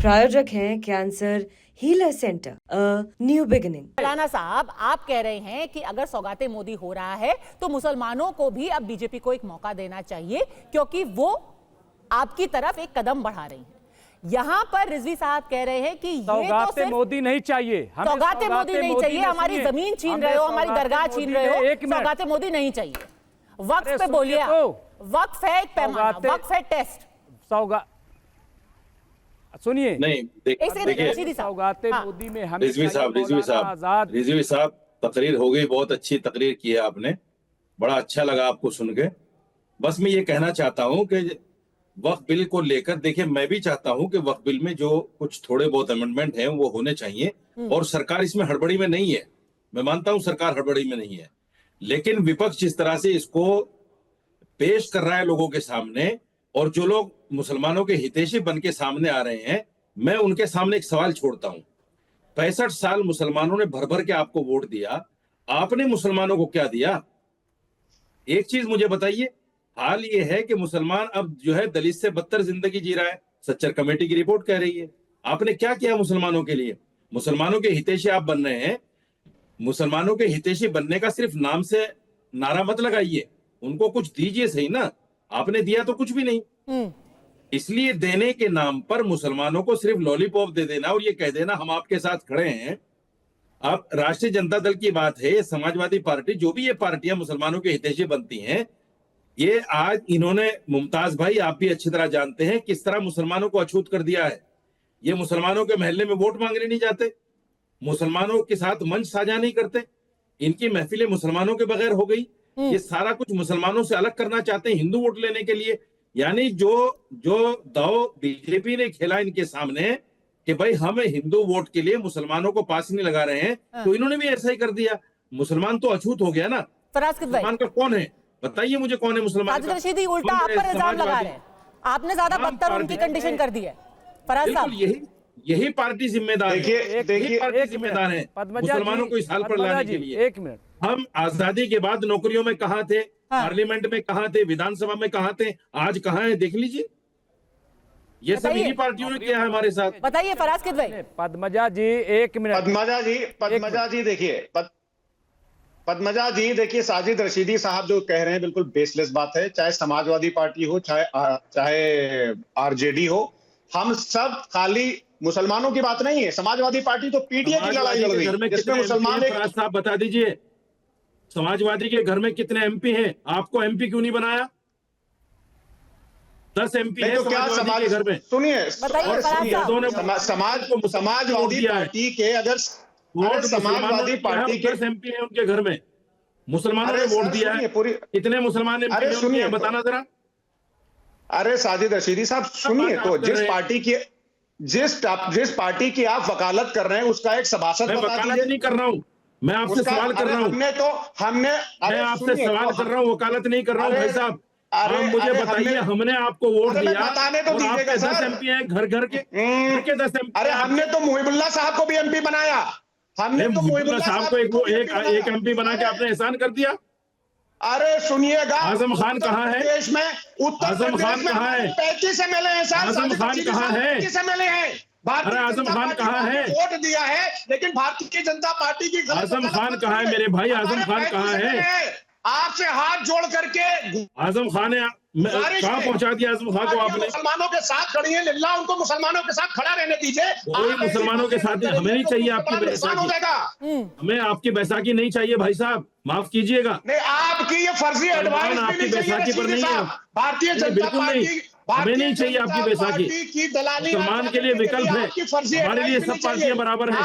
प्रायोजक हैं cancer healer centre, new beginning. Rana साहब, आप कह रहे हैं कि अगर सौगाते मोदी हो रहा है तो मुसलमानों को भी अब बीजेपी को एक मौका देना चाहिए, क्योंकि वो आपकी तरफ एक कदम बढ़ा रही है। यहाँ पर रिजवी साहब कह रहे हैं कि ये तो सिर्फ मोदी नहीं चाहिए, सौगाते मोदी नहीं चाहिए, हमारी जमीन छीन रहे हो, हमारी दरगाह छीन रहे हो, सौगाते मोदी नहीं चाहिए। वक्फ पे बोलिए, वक्फ है एक पैमाना, वक्फ है टेस्ट। सुनिए, नहीं देखिए सौगाते मोदी में हमें रिजवी साहब तकरीर हो गई, बहुत अच्छी तकरीर की है आपने, बड़ा अच्छा लगा आपको सुन के। बस मैं ये कहना चाहता हूँ कि वक्फ बिल को लेकर, देखिए मैं भी चाहता हूँ कि वक्फ बिल में जो कुछ थोड़े बहुत अमेंडमेंट हैं वो होने चाहिए, और सरकार इसमें हड़बड़ी में नहीं है। मैं मानता हूँ सरकार हड़बड़ी में नहीं है, लेकिन विपक्ष जिस तरह से इसको पेश कर रहा है लोगों के सामने, और जो लोग मुसलमानों के हितैषी बन के सामने आ रहे हैं, मैं उनके सामने एक सवाल छोड़ता हूं। 65 साल मुसलमानों ने भर भर के आपको वोट दिया, आपने मुसलमानों को क्या दिया? एक चीज मुझे बताइए। हाल ये है कि मुसलमान अब जो है दलित से बदतर जिंदगी जी रहा है, सच्चर कमेटी की रिपोर्ट कह रही है। आपने क्या किया मुसलमानों के लिए? मुसलमानों के हितैषी आप बन रहे हैं। मुसलमानों के हितैषी बनने का सिर्फ नाम से नारा मत लगाइए, उनको कुछ दीजिए सही ना। आपने दिया तो कुछ भी नहीं। इसलिए देने के नाम पर मुसलमानों को सिर्फ लॉलीपॉप दे देना और ये कह देना हम आपके साथ खड़े हैं। अब राष्ट्रीय जनता दल की बात है, समाजवादी पार्टी, जो भी ये पार्टियां मुसलमानों के हितैषी बनती हैं, ये आज इन्होंने, मुमताज भाई आप भी अच्छी तरह जानते हैं किस तरह मुसलमानों को अछूत कर दिया है। ये मुसलमानों के महल्ले में वोट मांगने नहीं जाते, मुसलमानों के साथ मंच साझा नहीं करते, इनकी महफिलें मुसलमानों के बगैर हो गई। ये सारा कुछ मुसलमानों से अलग करना चाहते हैं हिंदू वोट लेने के लिए। यानी जो दाव बीजेपी ने खेला इनके सामने कि भाई हम हिंदू वोट के लिए मुसलमानों को पास नहीं लगा रहे हैं, तो इन्होंने भी ऐसा ही कर दिया। मुसलमान तो अछूत हो गया ना। मुसलमान का कौन है बताइए मुझे, कौन है मुसलमान? उल्टा आप पर इल्जाम लगा रहे हैं, आपने ज्यादा बदतर उनकी कंडीशन कर दी है। फराज साहब, यही पार्टी जिम्मेदार है, जिम्मेदार है मुसलमानों को इस हाल पर लाने के लिए। एक मिनट, हम आजादी के बाद नौकरियों में कहां थे, पार्लियामेंट में कहां थे, विधानसभा में कहां थे, आज कहां है देख लीजिए। ये सब इन्हीं पार्टियों ने किया है हमारे साथ। बताइए फराज किद भाई। पद्मजा जी एक मिनट। पद्मजा जी देखिए, साजिद रशीदी साहब जो कह रहे हैं बिल्कुल बेसलेस बात है। चाहे समाजवादी पार्टी हो, चाहे आरजेडी हो, हम सब खाली मुसलमानों की बात नहीं है। समाजवादी पार्टी तो पीटीए की लड़ाई लड़ रही है, जिसमें मुसलमान साहब बता दीजिए, समाजवादी के घर में कितने एमपी हैं? आपको एमपी क्यों नहीं बनाया? 10 एमपी है तो क्या समाज के घर में? सुनिए, समाजवादी पार्टी के अगर समाजवादी पार्टी के 10 एमपी है उनके घर में, मुसलमानों ने वोट दिया है। कितने मुसलमान एमपी हैं बताना जरा। अरे साजिद रशीदी साहब सुनिए, तो जिस पार्टी की आप वकालत कर रहे हैं उसका एक सभासद बता दीजिए। वकालत नहीं कर रहा हूँ मैं, आपसे सवाल कर रहा हूँ। मैं आपसे सवाल कर रहा हूँ, वकालत नहीं कर रहा हूँ भाई साहब। आप मुझे बताइए, हमने आपको वोट दिया बताने तो दीजिएगा सर। 10 एमपी हैं घर घर के 10 एमपी। अरे हमने तो मुहिबुल्लाह साहब को भी एमपी बनाया। हमने तो मुहिबुल्लाह साहब को एक एमपी बना के आपने एहसान कर दिया। अरे सुनिएगा, आजम खान कहाँ है? देश में आजम खान कहाँ है? 35 एमएलए हैं सर। आजम खान कहाँ है? 35 एमएलए हैं। अरे आजम खान कहाँ है? वोट दिया है, लेकिन भारतीय जनता पार्टी की आजम खान कहाँ है मेरे भाई? आजम खान कहाँ है? आपसे हाथ जोड़ करके आजम खान है, कहाँ पहुंचा दिया आजम खान को आपने? मुसलमानों के साथ खड़ी है, लिल्ला उनको मुसलमानों के साथ खड़ा रहने दीजिए। कोई मुसलमानों के साथ हमें नहीं चाहिए आपकी बैसाखी, हमें आपकी बैसाखी नहीं चाहिए भाई साहब, माफ कीजिएगा। नहीं, आपकी ये फर्जी एडवाइस आपकी बैसाखी पर नहीं है। भारतीय जनता पार्टी, हमें नहीं चाहिए आपकी बैसाखी। मुसलमान के लिए विकल्प है, हमारे लिए सब पार्टियां बराबर हैं।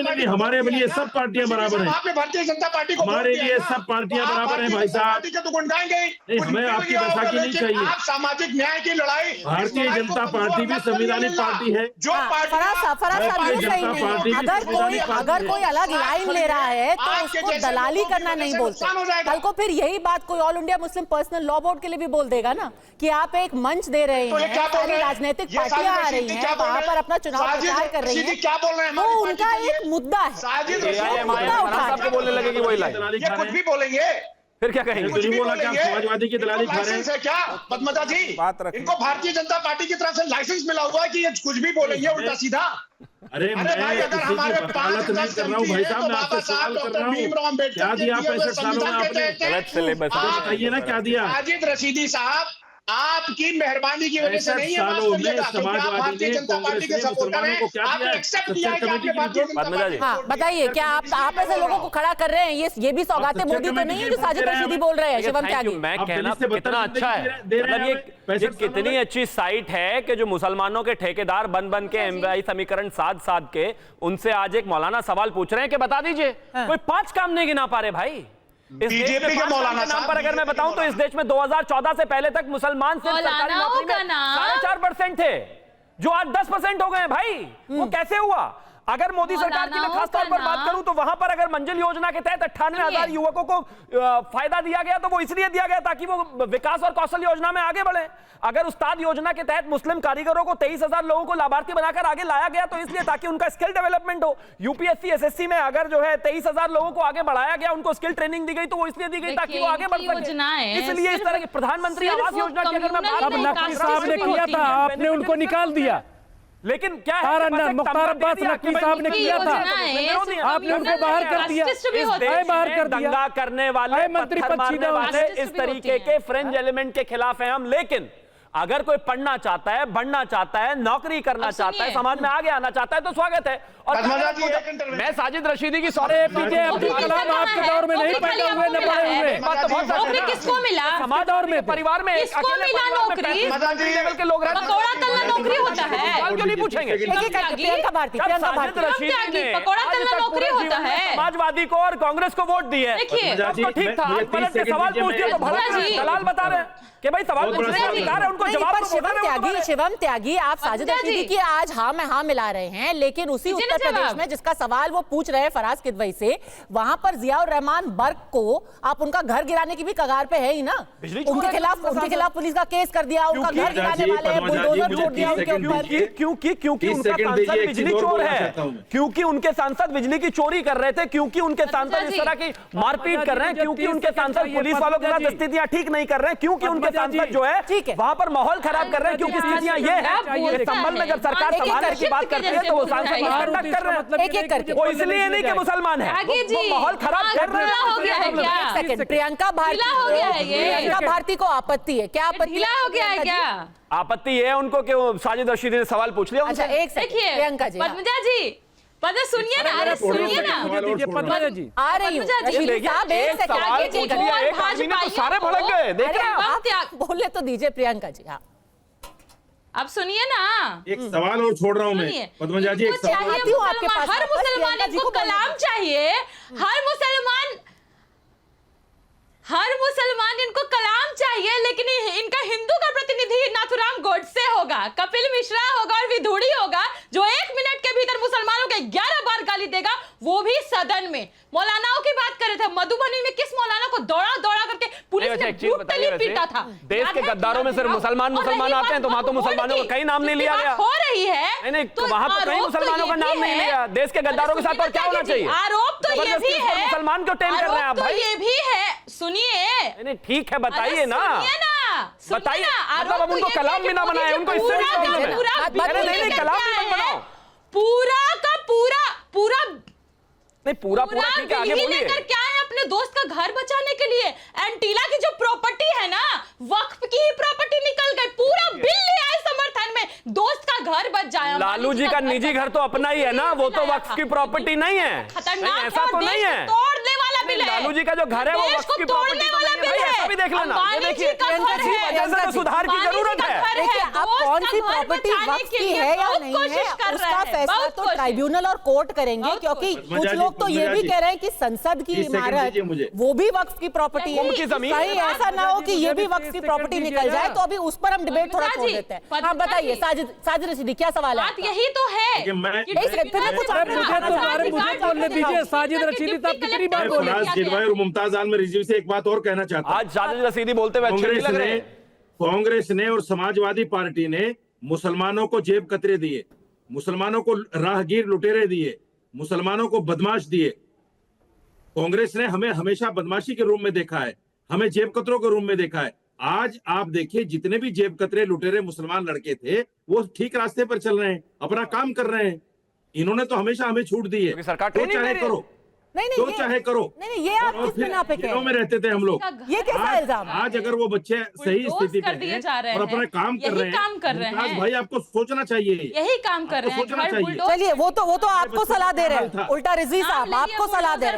नहीं, हमारे लिए सब पार्टियां बराबर हैं। आपने भारतीय जनता पार्टी को हमारे लिए सब पार्टियां बराबर हैं भाई साहब। नहीं, हमें आपकी बैसाखी नहीं चाहिए। आप सामाजिक न्याय की लड़ाई, भारतीय जनता पार्टी भी संविधानिक पार्टी है। जो अगर कोई अलग लाइन ले रहा है तो उसको दलाली करना नहीं बोलते। कल को फिर यही बात कोई all India Muslim personal law board के लिए भी बोल देगा ना कि आप एक मंच दे रहे हैं, सारी राजनीतिक पार्टियां आ रही हैं वहां पर अपना चुनाव प्रचार कर रही हैं, क्या बोल रहे हैं? वो उनका एक मुद्दा है, बोलने लगेगी वही लाइन, ये कुछ भी बोलेंगे। फिर क्या कहेंगे? कुछ भी बोला कि आप बोलेंगे। समाजवादी की दलाली इनको खा रहे हैं। लाइसेंस है क्या पद्मजा जी? इनको भारतीय जनता पार्टी की तरफ से लाइसेंस मिला हुआ है कि ये कुछ भी बोलेंगे उल्टा सीधा? अरे मैं भाई, अगर किसी हमारे की वकालत नहीं कर रहा हूँ भाई साहब, मैं आपसे सवाल कर रहा हूँ, क्या दिया 65 सालों में आपने? गलत सिलेबस है। बताइए ना क्या दिया? साजिद रशीदी साहब, आपकी मेहरबानी की वजह से 65 नहीं है माफ सालों में करिएगा, क्योंकि आप समाजवादी भारतीय ने, जनता पार्टी के कांग्रेस ने सपोर्टर मुसलमानों को हैं। क्या आपने दिया? एक्सेप्ट किया है कि सत्तर आपने कमेटी भारतीय की जनता पद्मजा पार्टी जी। को हाँ वोट दिया। बताइए, क्या आप ऐसे लोगों को खड़ा कर रहे हैं? ये भी सौगातें सत्तर मोदी तो कमेटी नहीं है की जो साजिद वोट दे रहे रशीदी हैं। बोल रहे हैं? शिवम Thank you, त्यागी, मैं आप कहना दिल्ली से कितना बदतर अच्छा है, दे रहे हैं मतलब ये हमें, 65 सालों कितनी में। अच्छी साइट है कि जो मुसलमानों के ठेकेदार बन के एमवाई समीकरण साध के उनसे आज एक मौलाना सवाल पूछ रहे हैं कि बता दीजिए कोई 5 काम नहीं गिना पा रहे भाई। इस देश में बीजेपी के 5 काम मौलाना के नाम साहब, पर अगर मैं बीजेपी बताऊं तो इस देश में 2014 से पहले तक मुसलमान सिर्फ सरकारी मौलानाओं नौकरी का में नाम 4.5% थे, जो आज 10% हो गए हैं भाई। वो कैसे हुआ? अगर मोदी सरकार की मैं मौलानाओं खास तौर का पर बात नाम- करूं तो वहां पर अगर मंजिल योजना के तहत 98,000 युवकों को फायदा दिया गया तो वो इसलिए दिया गया ताकि वो विकास और कौशल योजना में आगे बढ़े। अगर उस्ताद योजना के तहत मुस्लिम कारीगरों को 23,000 लोगों को लाभार्थी बनाकर आगे लाया गया तो इसलिए ताकि उनका स्किल डेवलपमेंट हो। यूपीएससी एसएससी में अगर जो है 23,000 लोगों को आगे बढ़ाया गया, उनको स्किल ट्रेनिंग दी गई तो वो इसलिए दी गई ताकि वो आगे बढ़ इनकी सके। योजनाएं इसलिए इस तरह की प्रधानमंत्री सिर्फ आवास योजना की अगर मैं बात अब communal करूं, नकवी विकास साहब ने भी किया होती था, हैं। आपने उनको निकाल दिया। लेकिन क्या है सारा कि बस एक मुख्तार तमगा अब्बास दे दिया नकवी कि भाई साहब ने इनकी किया था। योजनाएं आपने उनको बाहर कर दिया। भी इस होती देश हैं। बाहर में कर दिया। दंगा करने वाले, अरे मंत्री पत्थर पद मारने सीधा वाले, राष्ट्र इस भी तरीके होती के हैं। फ्रेंच एलिमेंट के खिलाफ हैं हम। लेकिन अगर कोई पढ़ना चाहता है, बढ़ना चाहता है, नौकरी करना अब चाहता है, सुनिए। समाज में आगे आना चाहता है तो स्वागत है। और पद्मजा जी, एक intervention। मैं साजिद रशीदी की अरे पीजे अब्दुल कलाम आपके दौर में नहीं पैदा हुए, न बड़े हुए। बात तो बहुत सच है नौकरी ना। किसको मिला? समाज दौर में परिवार में एक किसको अकेले मिला परिवार में नौकरी? 35 लेवल के लोग रहते हैं। पकौड़ा तलना नौकरी होता है? सवाल क्यों नहीं पूछेंगे? एक एक करके प्रियंका भारती, जब प्रियंका साजिद भारती। रशीदी त्यागी, ने पकौड़ा आज तलना तक नौकरी पूरे होता जीवन में है। समाजवादी को और कांग्रेस को वोट दिए। देखिए, तब तो ठीक था, मुझे आज पलट 30 के सवाल सेकंड पूछ दिया तो दीजिए, भड़क रहे हैं, मैं- दलाल बता रहे हैं कि भाई सवाल बहुत पूछने बड़ा का अधिकार है, उनको नहीं, जवाब पर तो शिवम बोलना है, त्यागी, शिवम त्यागी, आप साजिद पद्मजा रशीदी जी। की आज हाँ में हाँ मिला रहे हैं, लेकिन उसी दीजिए ना उत्तर प्रदेश जवाब। में जिसका सवाल वो पूछ रहे हैं फराज किदवई से, वहां पर जियाउर रहमान बर्क को आप उनका घर गिराने की भी कगार पे है ही ना। बिजली चोर उनके है, खिलाफ पुलिस का केस कर दिया, उनका क्योंकि- घर गिराने वाले हैं, बुलडोजर छोड़ दिया उनके ऊपर। क्योंकि 30 उनका सेकंड सांसद दीजिए, एक बिजली चीज और चोर बोलना है, चाहता हूं मैं। क्योंकि उनके सांसद बिजली की चोरी कर रहे थे, क्योंकि उनके सांसद इस तरह की मारपीट कर रहे हैं, क्योंकि उनके सांसद पुलिस वालों के साथ स्थितियां ठीक नहीं कर रहे हैं, क्योंकि उनके सांसद जो है ठीक है। वहां पर माहौल खराब कर रहे हैं, क्योंकि स्थितियां ये है बोलता संभल में है। जब सरकार एक-एक संभालने की करके बात करती है तो वो सांसद नाटक कर रहे हैं। एक-एक करके। वो इसलिए नहीं कि मुसलमान है, त्यागी वो जी, माहौल खराब कर रहे ढीला हो गया है हैं। क्या? एक सेकंड, प्रियंका भारती ढीला हो गया है ये। प्रियंका भारती को आपत्ति है, क्या आपत्ति ढीला हो गया है प्रियंका जी? क्या? आपत्ति है उनको कि वो साजिद रशीदी ने सवाल पूछ लिया अच्छा उनसे। एक सेकंड, देखिए प्रियंका जी हाँ। पद्मजा जी, पद्मजा सुनिए ना, अरे सुनिए ना। पद्मजा जी आ रही हूँ पद्मजा जी, रशीदी देखिए, साहब, एक एक सेकंड, सवाल एक पूछ सेकंड। लिया, और एक आदमी ने तो भाजपाइयों सारे भड़क को- गए, देख अरे रहे हैं आप? आप बोले तो दीजिए प्रियंका जी। हाँ अब सुनिए ना, एक सवाल और छोड़ रहा हूं सुनिए, मैं पद्मजा जी, एक इनको सवाल चाहिए आती हूँ आपके मुसलमान, पास हर वापस, मुसलमान प्रियंका जी इनको को बोलने कलाम चाहिए, हर मुसलमान इनको कलाम चाहिए, लेकिन इनका हिंदू का प्रतिनिधि नाथुराम गोडसे होगा, कपिल मिश्रा होगा और विधुड़ी होगा, जो 1 मिनट के भीतर मुसलमानों के 11 बार गाली देगा, वो भी सदन में। मौलानाओं की बात कर रहे थे, मधुबनी में किस मौलाना को दौड़ा दौड़ा करके पुलिस ने ब्रूटली पीटा था। देश याद के है? गद्दारों में सिर्फ मुसलमान और रही आते हैं तो वहां तो बात मुसलमानों का वोट कहीं नाम नहीं की, लिया जिसकी गया। बात हो रही है, नहीं तो वहां तो कहीं आरोप मुसलमानों का ये नाम भी नहीं है। लिया। देश के गद्दारों के साथ और क्या होना चाहिए? आरोप तो ये भी जबरदस्ती है, मुसलमान क्यों टेम कर रहे हैं आप आरोप तो भाई? ये भी है, सुनिए नहीं ठीक है, बताइए ना, बताइए। मतलब अब उनको कलाम भी ना बनाए, उनको इससे भी प्रॉब्लम है। अरे नहीं कलाम भी मत बनाओ। पूरा का पूरा नहीं पूरा ठीक है, आगे बिल ही बोलिए। लेकर क्या है अपने दोस्त का घर बचाने के लिए? एंटीला की जो प्रॉपर्टी है ना, वक्फ की ही प्रॉपर्टी निकल गई, पूरा बिल ले आए समर्थन में, दोस्त का घर बच जाए। लालू जी का निजी घर तो अपना ही है ना, वो तो वक्फ की प्रॉपर्टी नहीं है। खतरनाक ऐसा तो नहीं है। तोड़ने वाला बिल है। लालू जी का जो घर है वो देश वक्फ को की तोड़ने प्रॉपर्टी तो वाला नहीं है बिल भाई, है। ऐसा भी देख लेना। ये अंबानी देखिए जी का घर है, वजह से सुधार की अंबानी जी जरूरत का है। घर देखिए, अब दोस्त कौन का सी घर प्रॉपर्टी बचाने वक्फ के की लिए है या बहुत नहीं कोशिश है, कर उसका रहा है, फैसला बहुत तो कोशिश। ट्राइब्यूनल और कोर्ट करेंगे, बहुत क्योंकि कोशिश। कुछ लोग तो ये भी कह रहे हैं कि संसद की 30 सेकंड इमारत दीजिए मुझे। वो भी वक्फ की प्रॉपर्टी है। उनकी जमीन कहीं है। ऐसा ना हो कि ये भी वक्फ की प्रॉपर्टी निकल जाए, तो अभी उस पर हम डिबेट थोड़ा छोड़ देते हैं। हाँ बताइए साजिद रशीदी, क्या सवाल है बात आपका? यही तो है देखिए, मैं- कि एक सेकंड, फिर मैं कुछ अरे मुझे बोलने दीजिए। साजिद रशीदी साहब कितनी बार मैं बोले? फराज किदवई और मुमताज आलम रिजवी से एक बात और कहना चाहता हूं। आज साजिद रशीदी बोलते हुए अच्छे नहीं लग रहे हैं। कांग्रेस ने और समाजवादी पार्टी ने मुसलमानों को जेब कतरे दिए, मुसलमानों को राहगीर लुटेरे दिए, मुसलमानों को बदमाश दिए। कांग्रेस ने हमें हमेशा बदमाशी के रूप में देखा है, हमें जेब कतरों के रूम में देखा है। आज आप देखिए जितने भी जेब कतरे लुटेरे मुसलमान लड़के थे वो ठीक रास्ते पर चल रहे हैं, अपना काम कर रहे हैं। इन्होंने तो हमेशा हमें छूट दी है। क्योंकि सरकार तो ट्रेनिंग दे चाहे रही है। करो, नहीं तो नहीं चाहे करो। नहीं ये आप और किस फिर बिना पे कह जेलों रहे में हैं? रहते थे हम लोग। ये कैसा इल्जाम है? आज अगर वो बच्चे सही बुलडोज स्थिति कर पे दिए हैं जा रहे और अपना हैं। काम कर यही रहे हैं, काम कर रहे मुमताज हैं। भाई आपको सोचना चाहिए। यही काम कर रहे हैं, सोचना घर चाहिए। बुलडोज चलिए वो तो आपको सलाह दे रहे था। हैं, उल्टा रिजवी नाम साहब ले लिया आपको सलाह दे रहे हैं।